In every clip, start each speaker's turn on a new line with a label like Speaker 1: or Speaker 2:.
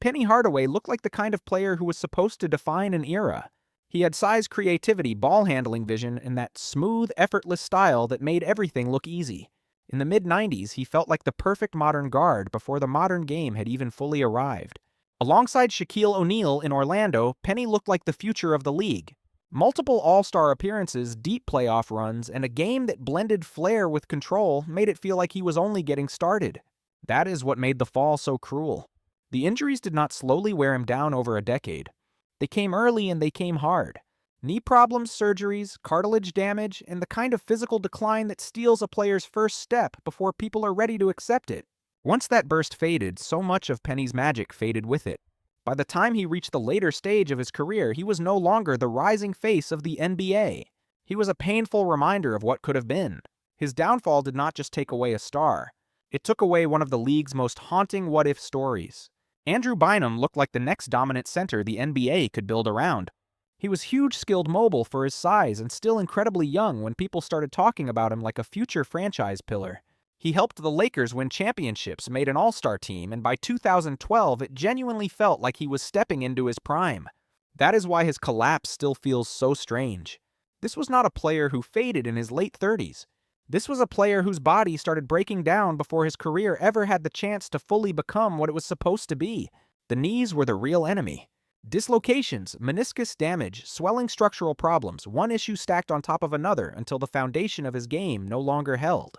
Speaker 1: Penny Hardaway looked like the kind of player who was supposed to define an era. He had size, creativity, ball handling vision, and that smooth, effortless style that made everything look easy. In the mid-90s, he felt like the perfect modern guard before the modern game had even fully arrived. Alongside Shaquille O'Neal in Orlando, Penny looked like the future of the league. Multiple All-Star appearances, deep playoff runs, and a game that blended flair with control made it feel like he was only getting started. That is what made the fall so cruel. The injuries did not slowly wear him down over a decade. They came early and they came hard. Knee problems, surgeries, cartilage damage, and the kind of physical decline that steals a player's first step before people are ready to accept it. Once that burst faded, so much of Penny's magic faded with it. By the time he reached the later stage of his career, he was no longer the rising face of the NBA. He was a painful reminder of what could have been. His downfall did not just take away a star. It took away one of the league's most haunting what-if stories. Andrew Bynum looked like the next dominant center the NBA could build around. He was huge, skilled, mobile for his size and still incredibly young when people started talking about him like a future franchise pillar. He helped the Lakers win championships, made an all-star team, and by 2012 it genuinely felt like he was stepping into his prime. That is why his collapse still feels so strange. This was not a player who faded in his late 30s. This was a player whose body started breaking down before his career ever had the chance to fully become what it was supposed to be. The knees were the real enemy. Dislocations, meniscus damage, swelling structural problems, one issue stacked on top of another until the foundation of his game no longer held.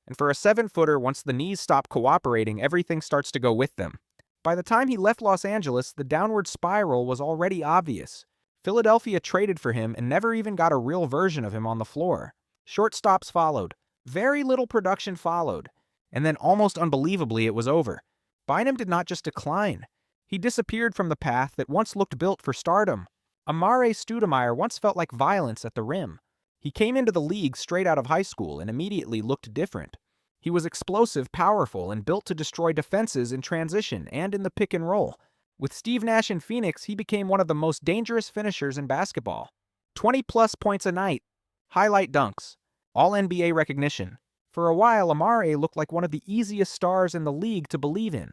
Speaker 1: And for a 7-footer, once the knees stop cooperating, everything starts to go with them. By the time he left Los Angeles, the downward spiral was already obvious. Philadelphia traded for him and never even got a real version of him on the floor. Shortstops followed. Very little production followed. And then almost unbelievably, it was over. Bynum did not just decline. He disappeared from the path that once looked built for stardom. Amar'e Stoudemire once felt like violence at the rim. He came into the league straight out of high school and immediately looked different. He was explosive, powerful, and built to destroy defenses in transition and in the pick and roll. With Steve Nash in Phoenix, he became one of the most dangerous finishers in basketball. 20-plus points a night, highlight dunks, all-NBA recognition. For a while, Amar'e looked like one of the easiest stars in the league to believe in.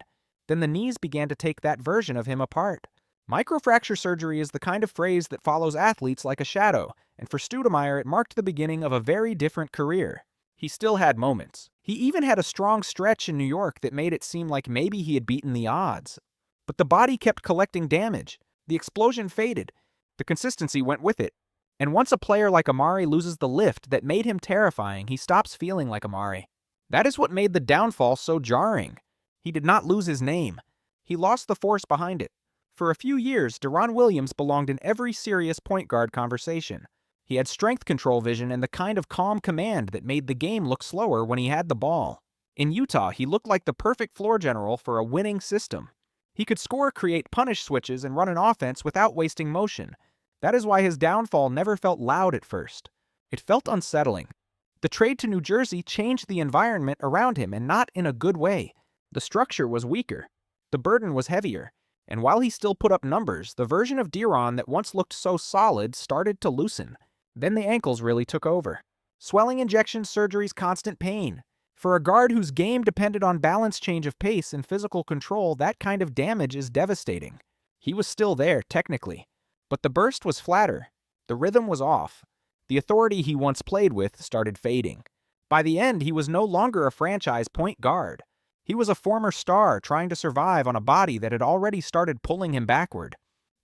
Speaker 1: Then the knees began to take that version of him apart. Microfracture surgery is the kind of phrase that follows athletes like a shadow, and for Stoudemire it marked the beginning of a very different career. He still had moments. He even had a strong stretch in New York that made it seem like maybe he had beaten the odds. But the body kept collecting damage. The explosion faded. The consistency went with it. And once a player like Amar'e loses the lift that made him terrifying, he stops feeling like Amar'e. That is what made the downfall so jarring. He did not lose his name. He lost the force behind it. For a few years, Deron Williams belonged in every serious point guard conversation. He had strength control vision and the kind of calm command that made the game look slower when he had the ball. In Utah, he looked like the perfect floor general for a winning system. He could score, create punish switches, and run an offense without wasting motion. That is why his downfall never felt loud at first. It felt unsettling. The trade to New Jersey changed the environment around him, and not in a good way. The structure was weaker. The burden was heavier. And while he still put up numbers, the version of Deron that once looked so solid started to loosen. Then the ankles really took over. Swelling injections, surgeries, constant pain. For a guard whose game depended on balance, change of pace, and physical control, that kind of damage is devastating. He was still there, technically. But the burst was flatter. The rhythm was off. The authority he once played with started fading. By the end, he was no longer a franchise point guard. He was a former star trying to survive on a body that had already started pulling him backward.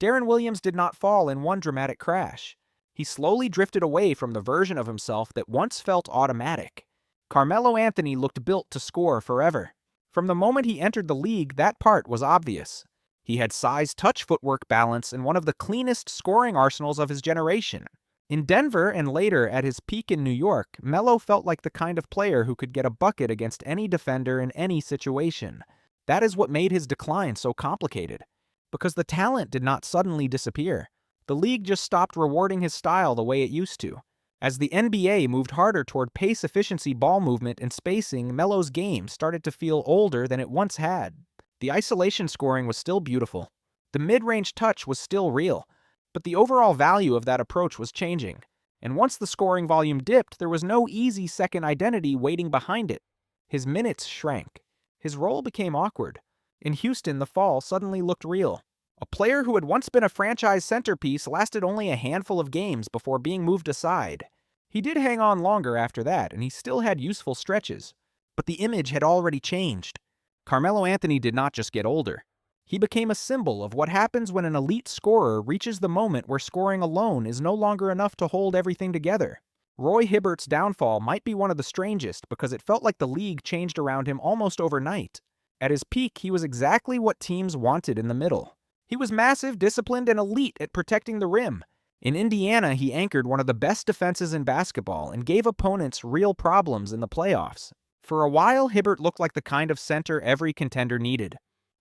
Speaker 1: Deron Williams did not fall in one dramatic crash. He slowly drifted away from the version of himself that once felt automatic. Carmelo Anthony looked built to score forever. From the moment he entered the league, that part was obvious. He had size, touch, footwork, balance, and one of the cleanest scoring arsenals of his generation. In Denver and later at his peak in New York, Melo felt like the kind of player who could get a bucket against any defender in any situation. That is what made his decline so complicated. Because the talent did not suddenly disappear. The league just stopped rewarding his style the way it used to. As the NBA moved harder toward pace, efficiency, ball movement, and spacing, Melo's game started to feel older than it once had. The isolation scoring was still beautiful. The mid-range touch was still real. But the overall value of that approach was changing. And once the scoring volume dipped, there was no easy second identity waiting behind it. His minutes shrank. His role became awkward. In Houston, the fall suddenly looked real. A player who had once been a franchise centerpiece lasted only a handful of games before being moved aside. He did hang on longer after that, and he still had useful stretches. But the image had already changed. Carmelo Anthony did not just get older. He became a symbol of what happens when an elite scorer reaches the moment where scoring alone is no longer enough to hold everything together. Roy Hibbert's downfall might be one of the strangest because it felt like the league changed around him almost overnight. At his peak, he was exactly what teams wanted in the middle. He was massive, disciplined, and elite at protecting the rim. In Indiana, he anchored one of the best defenses in basketball and gave opponents real problems in the playoffs. For a while, Hibbert looked like the kind of center every contender needed.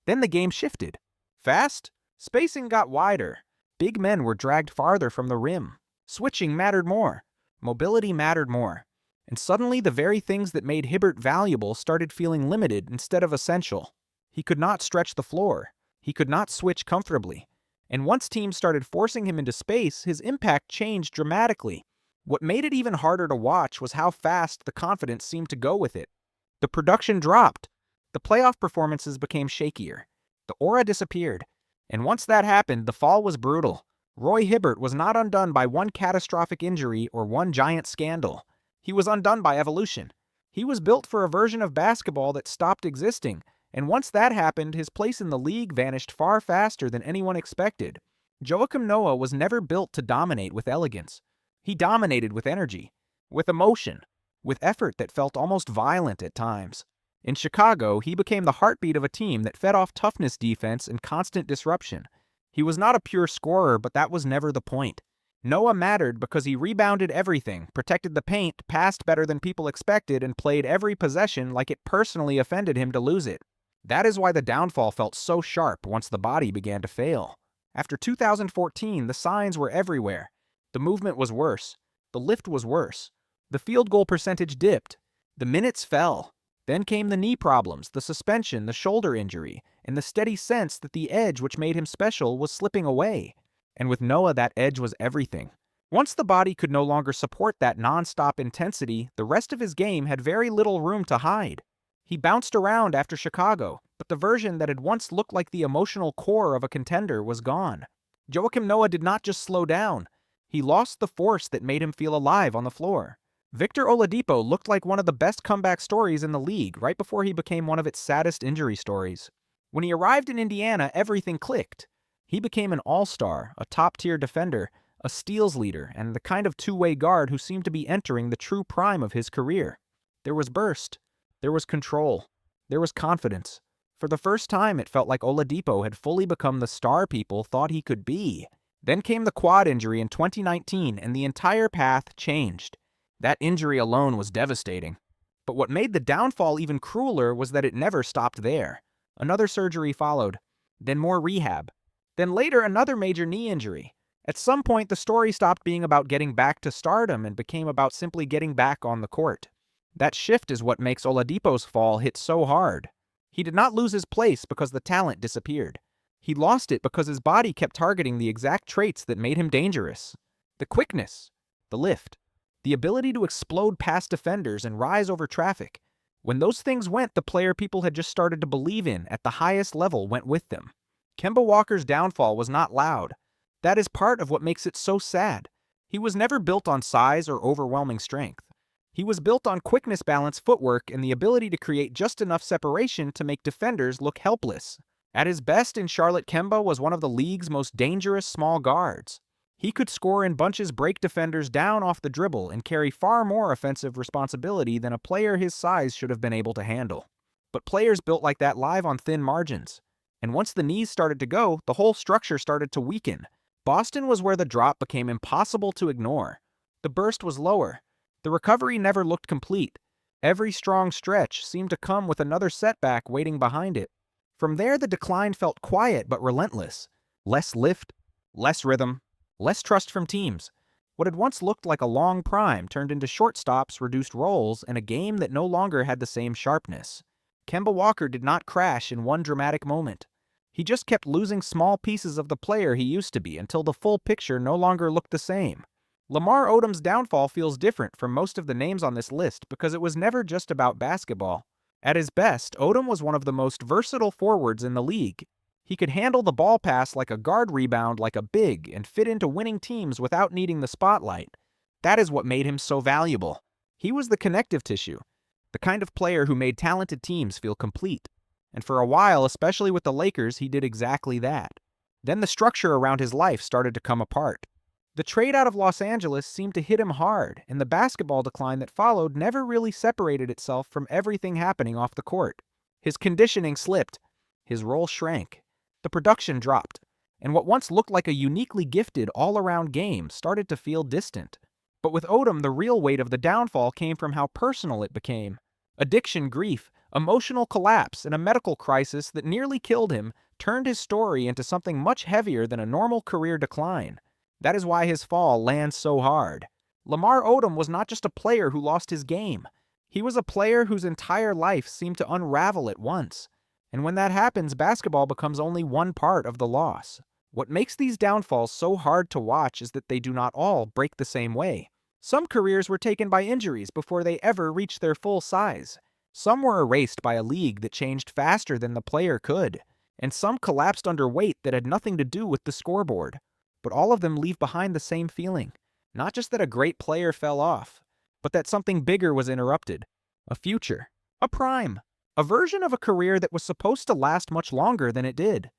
Speaker 1: Then the game shifted. Fast, spacing got wider. Big men were dragged farther from the rim. Switching mattered more. Mobility mattered more. And suddenly the very things that made Hibbert valuable started feeling limited instead of essential. He could not stretch the floor. He could not switch comfortably. And once teams started forcing him into space, his impact changed dramatically. What made it even harder to watch was how fast the confidence seemed to go with it. The production dropped. The playoff performances became shakier. The aura disappeared. And once that happened, the fall was brutal. Roy Hibbert was not undone by one catastrophic injury or one giant scandal. He was undone by evolution. He was built for a version of basketball that stopped existing, and once that happened, his place in the league vanished far faster than anyone expected. Joakim Noah was never built to dominate with elegance. He dominated with energy, with emotion, with effort that felt almost violent at times. In Chicago, he became the heartbeat of a team that fed off toughness defense and constant disruption. He was not a pure scorer, but that was never the point. Noah mattered because he rebounded everything, protected the paint, passed better than people expected, and played every possession like it personally offended him to lose it. That is why the downfall felt so sharp once the body began to fail. After 2014, the signs were everywhere. The movement was worse. The lift was worse. The field goal percentage dipped. The minutes fell. Then came the knee problems, the suspension, the shoulder injury, and the steady sense that the edge which made him special was slipping away. And with Noah, that edge was everything. Once the body could no longer support that non-stop intensity, the rest of his game had very little room to hide. He bounced around after Chicago, but the version that had once looked like the emotional core of a contender was gone. Joakim Noah did not just slow down. He lost the force that made him feel alive on the floor. Victor Oladipo looked like one of the best comeback stories in the league right before he became one of its saddest injury stories. When he arrived in Indiana, everything clicked. He became an all-star, a top-tier defender, a steals leader, and the kind of two-way guard who seemed to be entering the true prime of his career. There was burst. There was control. There was confidence. For the first time, it felt like Oladipo had fully become the star people thought he could be. Then came the quad injury in 2019, and the entire path changed. That injury alone was devastating. But what made the downfall even crueler was that it never stopped there. Another surgery followed. Then more rehab. Then later, another major knee injury. At some point, the story stopped being about getting back to stardom and became about simply getting back on the court. That shift is what makes Oladipo's fall hit so hard. He did not lose his place because the talent disappeared. He lost it because his body kept targeting the exact traits that made him dangerous. The quickness, the lift, the ability to explode past defenders and rise over traffic. When those things went, the player people had just started to believe in at the highest level went with them. Kemba Walker's downfall was not loud. That is part of what makes it so sad. He was never built on size or overwhelming strength. He was built on quickness, balance, footwork, and the ability to create just enough separation to make defenders look helpless. At his best in Charlotte, Kemba was one of the league's most dangerous small guards. He could score in bunches, break defenders down off the dribble, and carry far more offensive responsibility than a player his size should have been able to handle. But players built like that live on thin margins. And once the knees started to go, the whole structure started to weaken. Boston was where the drop became impossible to ignore. The burst was lower. The recovery never looked complete. Every strong stretch seemed to come with another setback waiting behind it. From there, the decline felt quiet but relentless. Less lift, less rhythm, less trust from teams. What had once looked like a long prime turned into short stops, reduced rolls, and a game that no longer had the same sharpness. Kemba Walker did not crash in one dramatic moment. He just kept losing small pieces of the player he used to be until the full picture no longer looked the same. Lamar Odom's downfall feels different from most of the names on this list because it was never just about basketball. At his best, Odom was one of the most versatile forwards in the league. He could handle the ball pass like a guard rebound like a big and fit into winning teams without needing the spotlight. That is what made him so valuable. He was the connective tissue, the kind of player who made talented teams feel complete. And for a while, especially with the Lakers, he did exactly that. Then the structure around his life started to come apart. The trade out of Los Angeles seemed to hit him hard, and the basketball decline that followed never really separated itself from everything happening off the court. His conditioning slipped, his role shrank, the production dropped, and what once looked like a uniquely gifted all-around game started to feel distant. But with Odom, the real weight of the downfall came from how personal it became. Addiction, grief, emotional collapse, and a medical crisis that nearly killed him turned his story into something much heavier than a normal career decline. That is why his fall lands so hard. Lamar Odom was not just a player who lost his game. He was a player whose entire life seemed to unravel at once. And when that happens, basketball becomes only one part of the loss. What makes these downfalls so hard to watch is that they do not all break the same way. Some careers were taken by injuries before they ever reached their full size. Some were erased by a league that changed faster than the player could. And some collapsed under weight that had nothing to do with the scoreboard. But all of them leave behind the same feeling. Not just that a great player fell off, but that something bigger was interrupted. A future. A prime. A version of a career that was supposed to last much longer than it did.